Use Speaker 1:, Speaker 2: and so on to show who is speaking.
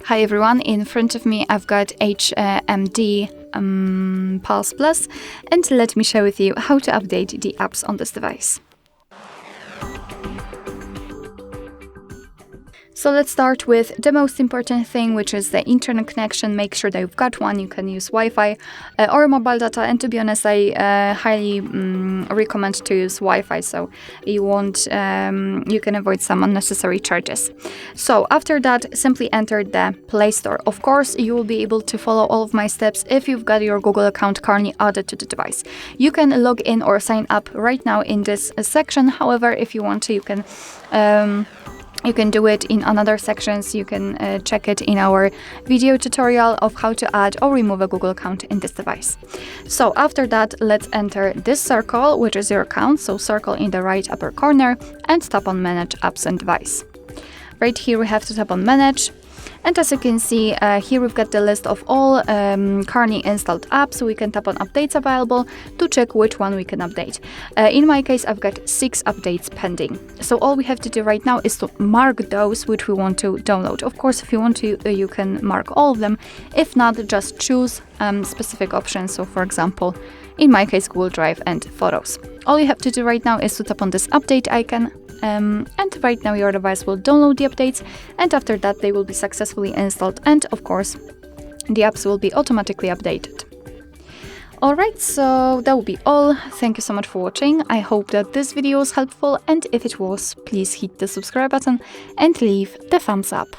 Speaker 1: Hi everyone, in front of me I've got HMD Pulse Plus, and let me share with you how to update the apps on this device. So let's start with the most important thing, which is the internet connection. Make sure that you've got one. You can use Wi-Fi or mobile data, and to be honest, I highly recommend to use Wi-Fi, so you can avoid some unnecessary charges. So after that, simply enter the Play Store. Of course, you will be able to follow all of my steps if you've got your Google account currently added to the device. You can log in or sign up right now in this section. However, if you want to, you can do it in another sections. You can check it in our video tutorial of how to add or remove a Google account in this device. So after that, let's enter this circle, which is your account. So circle in the right upper corner and tap on Manage Apps and Device. Right here we have to tap on Manage. And as you can see, here we've got the list of all currently installed apps. So we can tap on Updates Available to check which one we can update. In my case, I've got 6 updates pending. So all we have to do right now is to mark those which we want to download. Of course, if you want to, you can mark all of them. If not, just choose specific options. So for example, in my case, Google Drive and Photos. All you have to do right now is to tap on this update icon. And right now your device will download the updates, and after that they will be successfully installed, and of course the apps will be automatically updated. Alright, so that will be all. Thank you so much for watching. I hope that this video was helpful, and if it was, please hit the subscribe button and leave the thumbs up.